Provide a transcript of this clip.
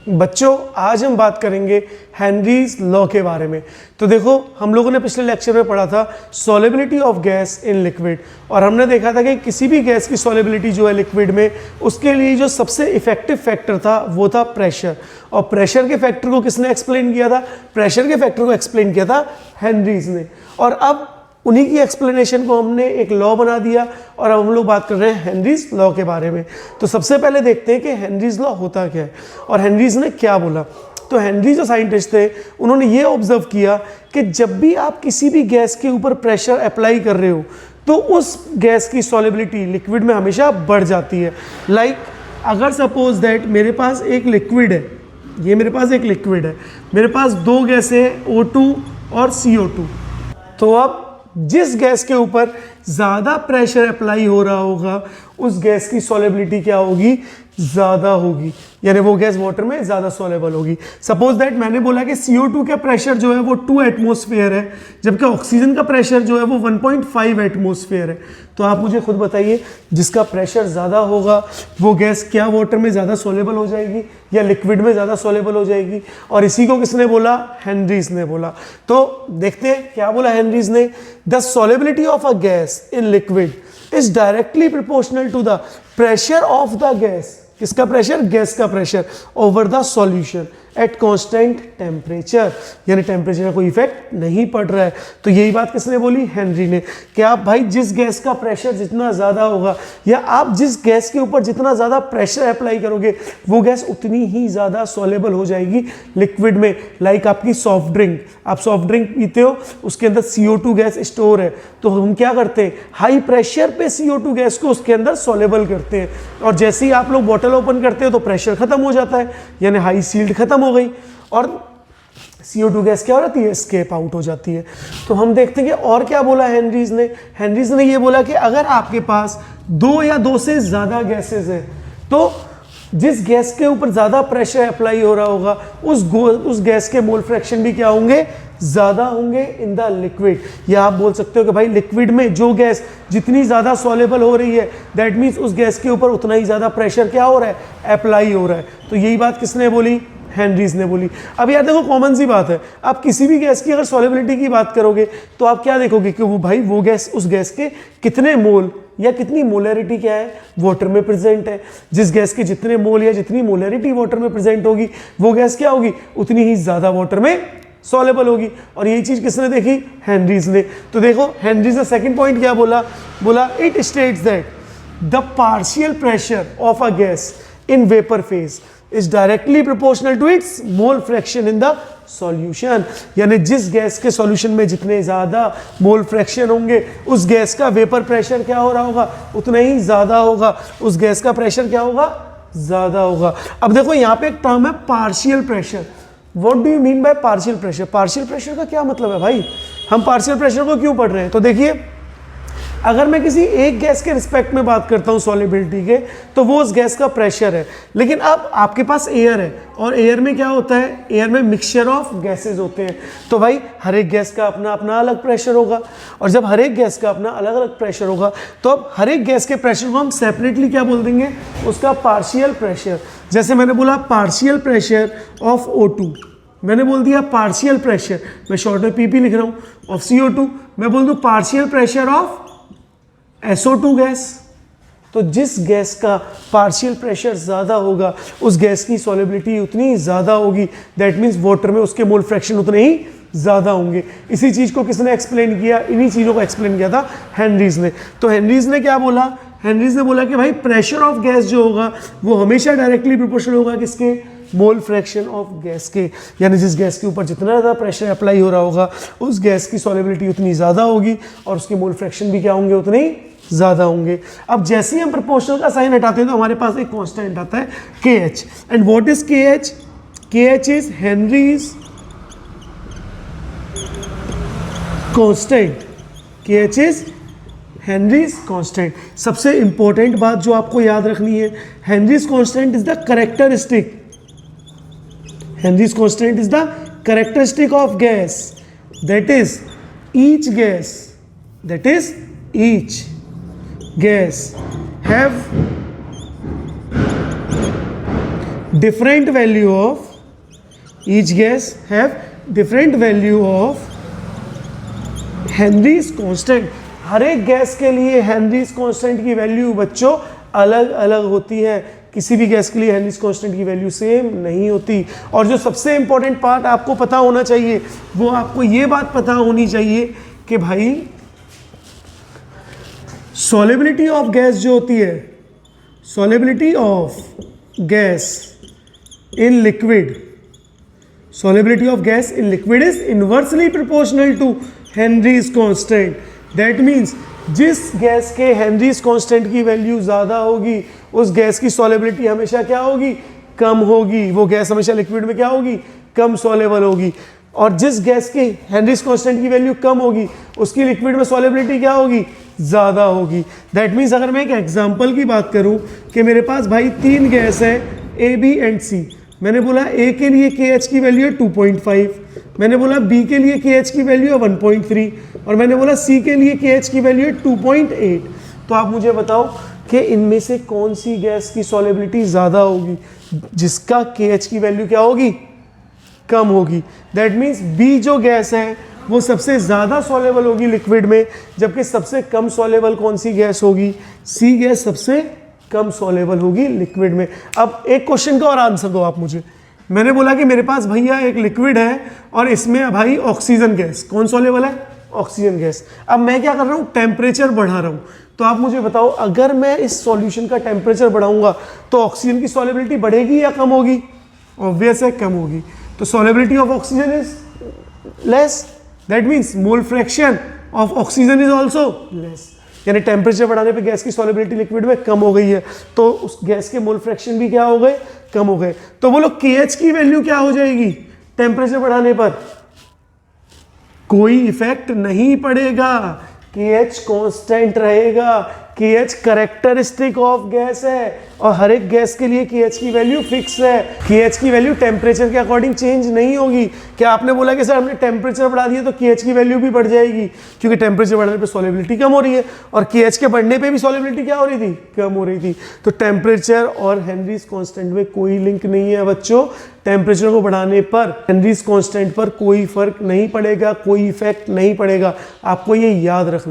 बच्चों आज हम बात करेंगे हेनरीज लॉ के बारे में। तो देखो हम लोगों ने पिछले लेक्चर में पढ़ा था solubility of gas in liquid, और हमने देखा था कि किसी भी गैस की सॉलेबिलिटी जो है लिक्विड में, उसके लिए जो सबसे इफेक्टिव फैक्टर था वो था प्रेशर। और प्रेशर के फैक्टर को किसने एक्सप्लेन किया था? प्रेशर के फैक्टर को एक्सप्लेन किया था हेनरीज ने। और अब उन्हीं की एक्सप्लेनेशन को हमने एक लॉ बना दिया और अब हम लोग बात कर रहे हैं हेनरीज लॉ के बारे में। तो सबसे पहले देखते हैं कि हेनरीज लॉ होता क्या है और हेनरीज ने क्या बोला। तो हेनरी जो साइंटिस्ट थे उन्होंने ये ऑब्जर्व किया कि जब भी आप किसी भी गैस के ऊपर प्रेशर अप्लाई कर रहे हो तो उस गैस की सॉलिबिलिटी लिक्विड में हमेशा बढ़ जाती है। लाइक अगर सपोज दैट मेरे पास एक लिक्विड है, ये मेरे पास एक लिक्विड है, मेरे पास दो गैसें हैं O2 और CO2। तो अब जिस गैस के ऊपर ज़्यादा प्रेशर अप्लाई हो रहा होगा उस गैस की सॉलेबिलिटी क्या होगी? ज़्यादा होगी, यानी वो गैस वाटर में ज़्यादा सॉलेबल होगी। सपोज दैट मैंने बोला कि CO2 का प्रेशर जो है वो 2 एटमॉस्फेयर है, जबकि ऑक्सीजन का प्रेशर जो है वो 1.5 एटमॉस्फेयर है। तो आप मुझे खुद बताइए, जिसका प्रेशर ज़्यादा होगा वो गैस क्या वाटर में ज़्यादा सॉलेबल हो जाएगी या लिक्विड में ज़्यादा सॉलेबल हो जाएगी? और इसी को किसने बोला? हेनरीज ने बोला। तो देखते हैं क्या बोला हेनरीज ने। The solubility of a gas in liquid is directly proportional to the pressure of the gas। किसका प्रेशर? गैस का pressure over the solution at constant temperature, यानी टेम्परेचर का कोई इफेक्ट नहीं पड़ रहा है। तो यही बात किसने बोली? हेनरी ने। कि आप भाई जिस गैस का प्रेशर जितना ज़्यादा होगा या आप जिस गैस के ऊपर जितना ज़्यादा प्रेशर अप्लाई करोगे वो गैस उतनी ही ज़्यादा सॉलेबल हो जाएगी लिक्विड में। लाइक आपकी सॉफ्ट ड्रिंक, आप सॉफ्ट ड्रिंक पीते हो, उसके अंदर CO2 गैस स्टोर है, तो हम क्या करते हैं? हाई प्रेशर पे CO2 गैस को उसके अंदर सॉलेबल करते हैं, और जैसे ही आप लोग बॉटल ओपन करते हो तो प्रेशर खत्म हो जाता है, यानी हाई सील्ड खत्म हो गई और CO2 गैस क्या हो जाती है? एस्केप आउट हो जाती है। तो हम देखते हैं कि और क्या बोला हेनरीज ने। हेनरीज ने ये बोला कि अगर आपके पास दो या दो से ज़्यादा गैसेस हैं तो जिस गैस के ऊपर ज़्यादा प्रेशर अप्लाई हो रहा होगा उस गैस के मोल फ्रैक्शन भी क्या होंगे? ज़्यादा होंगे इन द लिक्विड। या आप बोल सकते हो कि भाई लिक्विड में जो गैस जितनी ज़्यादा सॉलेबल हो रही है दैट मीन्स उस गैस के ऊपर उतना ही ज़्यादा प्रेशर क्या हो रहा है? अप्लाई हो रहा है। तो यही बात किसने बोली? हेनरीज ने बोली। अब यार देखो कॉमन सी बात है, आप किसी भी गैस की अगर सॉलेबिलिटी की बात करोगे तो आप क्या देखोगे कि वो भाई वो गैस, उस गैस के कितने मोल या कितनी मोलरिटी क्या है? वाटर में प्रेजेंट है। जिस गैस के जितने मोल या जितनी मोलरिटी वाटर में प्रेजेंट होगी वो गैस क्या होगी? उतनी ही ज़्यादा वाटर में सॉलेबल होगी। और यही चीज़ किसने देखी? हेनरीज ने। तो देखो हेनरीज ने सेकंड पॉइंट क्या बोला? बोला it states that the partial pressure of a gas in vapour phase is directly proportional to its mole fraction in the solution। यानी जिस गैस के सॉल्यूशन में जितने ज़्यादा मोल फ्रैक्शन होंगे उस गैस का वेपर प्रेशर क्या हो रहा होगा? उतना ही ज़्यादा होगा। उस गैस का प्रेशर क्या होगा? ज़्यादा होगा। अब देखो यहाँ पे एक टर्म है partial pressure. What do you mean by partial pressure? Partial pressure का क्या मतलब है भाई? हम पार्शियल प्रेशर को क्यों पढ़ रहे हैं? तो देखिए, अगर मैं किसी एक गैस के रिस्पेक्ट में बात करता हूँ सॉलिबिलिटी के, तो वो उस गैस का प्रेशर है। लेकिन अब आपके पास एयर है और एयर में क्या होता है? एयर में मिक्सचर ऑफ गैसेस होते हैं। तो भाई हर एक गैस का अपना अपना अलग प्रेशर होगा, और जब हर एक गैस का अपना अलग अलग प्रेशर होगा तो अब हर एक गैस के प्रेशर को हम सेपरेटली क्या बोल देंगे? उसका पार्शियल प्रेशर। जैसे मैंने बोला पार्शियल प्रेशर ऑफ O2, मैंने बोल दिया पार्शियल प्रेशर, मैं शॉर्ट में PP लिख रहा हूँ, ऑफ CO2। मैं बोल दूँ partial pressure of SO2 gas. तो जिस गैस का पार्शियल प्रेशर ज़्यादा होगा उस गैस की सॉलिबिलिटी उतनी ज़्यादा होगी, दैट मीन्स वाटर में उसके मोल फ्रैक्शन उतने ही ज़्यादा होंगे। इसी चीज़ को किसने एक्सप्लेन किया? इन्हीं चीज़ों को एक्सप्लेन किया था हेनरीज ने। तो हेनरीज ने क्या बोला? हेनरीज ने बोला कि भाई प्रेशर ऑफ गैस जो होगा वो हमेशा डायरेक्टली प्रोपोर्शनल होगा किसके? मोल फ्रैक्शन ऑफ गैस के। यानी जिस गैस के ऊपर जितना ज़्यादा प्रेशर अप्लाई हो रहा होगा उस गैस की सॉलिबिलिटी उतनी ज़्यादा होगी और उसके मोल फ्रैक्शन भी क्या होंगे? उतने ही ज़्यादा होंगे। अब जैसे ही हम प्रोपोर्शनल का साइन हटाते हैं तो हमारे पास एक कांस्टेंट आता है KH। And what is KH? KH is Henrys constant. KH is Henrys constant. सबसे इंपॉर्टेंट बात जो आपको याद रखनी है, Henrys constant is the characteristic. Henrys constant is the characteristic of gas, that is each gas, that is each gas have different value of each gas have different value of Henry's constant। हर एक gas के लिए Henrys constant की value बच्चों अलग अलग होती है, किसी भी गैस के लिए हेनरीज कांस्टेंट की वैल्यू सेम नहीं होती। और जो सबसे इंपॉर्टेंट पार्ट आपको पता होना चाहिए वो आपको ये बात पता होनी चाहिए कि भाई सॉल्युबिलिटी ऑफ गैस जो होती है, solubility of gas in liquid, solubility of gas in liquid is inversely proportional to Henry's constant। That means जिस गैस के Henry's constant की वैल्यू ज़्यादा होगी उस गैस की solubility हमेशा क्या होगी, कम होगी। वो गैस हमेशा लिक्विड में क्या होगी, कम soluble होगी। और जिस गैस की Henry's constant की वैल्यू कम होगी उसकी लिक्विड में solubility क्या होगी, ज़्यादा होगी। दैट मीन्स अगर मैं एक एग्जाम्पल की बात करूँ कि मेरे पास भाई 3 गैस है A, B एंड C। मैंने बोला A के लिए KH की वैल्यू है 2.5, मैंने बोला B के लिए KH की वैल्यू है 1.3 और मैंने बोला C के लिए KH की वैल्यू है 2.8। तो आप मुझे बताओ कि इनमें से कौन सी गैस की सॉल्युबिलिटी ज़्यादा होगी, जिसका KH की वैल्यू क्या होगी, कम होगी। दैट मीन्स B जो गैस है वो सबसे ज़्यादा सॉल्युबल होगी लिक्विड में, जबकि सबसे कम सॉल्युबल कौन सी गैस होगी, C गैस सबसे कम सॉल्युबल होगी लिक्विड में। अब एक क्वेश्चन का और आंसर दो आप मुझे। मैंने बोला कि मेरे पास भैया एक लिक्विड है और इसमें भाई ऑक्सीजन गैस, कौन सॉल्युबल है, ऑक्सीजन गैस। अब मैं क्या कर रहा हूँ, टेम्परेचर बढ़ा रहा हूँ। तो आप मुझे बताओ अगर मैं इस सॉल्यूशन का टेम्परेचर बढ़ाऊंगा तो ऑक्सीजन की सॉल्युबिलिटी बढ़ेगी या कम होगी, ऑब्वियस है कम होगी। तो solubility of oxygen is less, that means mole fraction of oxygen is also less. यानी टेम्परेचर बढ़ाने पे गैस की सॉल्युबिलिटी लिक्विड में कम हो गई है, तो उस गैस के मोल फ्रैक्शन भी क्या हो गए, कम हो गए। तो बोलो KH की वैल्यू क्या हो जाएगी टेम्परेचर बढ़ाने पर, कोई इफेक्ट नहीं पड़ेगा, KH कांस्टेंट रहेगा। KH कैरेक्टरिस्टिक ऑफ गैस है और हर एक गैस के लिए KH की वैल्यू फिक्स है। KH की वैल्यू टेम्परेचर के अकॉर्डिंग चेंज नहीं होगी। क्या आपने बोला कि सर हमने टेम्परेचर बढ़ा दिया तो KH की वैल्यू भी बढ़ जाएगी, क्योंकि टेम्परेचर बढ़ने पे सॉल्युबिलिटी कम हो रही है और KH के बढ़ने पे भी सॉल्युबिलिटी क्या हो रही थी, कम हो रही थी। तो टेम्परेचर और हेनरीज कांस्टेंट में कोई लिंक नहीं है बच्चों। टेम्परेचर को बढ़ाने पर हेनरीज कांस्टेंट पर कोई फर्क नहीं पड़ेगा, कोई इफेक्ट नहीं पड़ेगा। आपको ये याद रखना।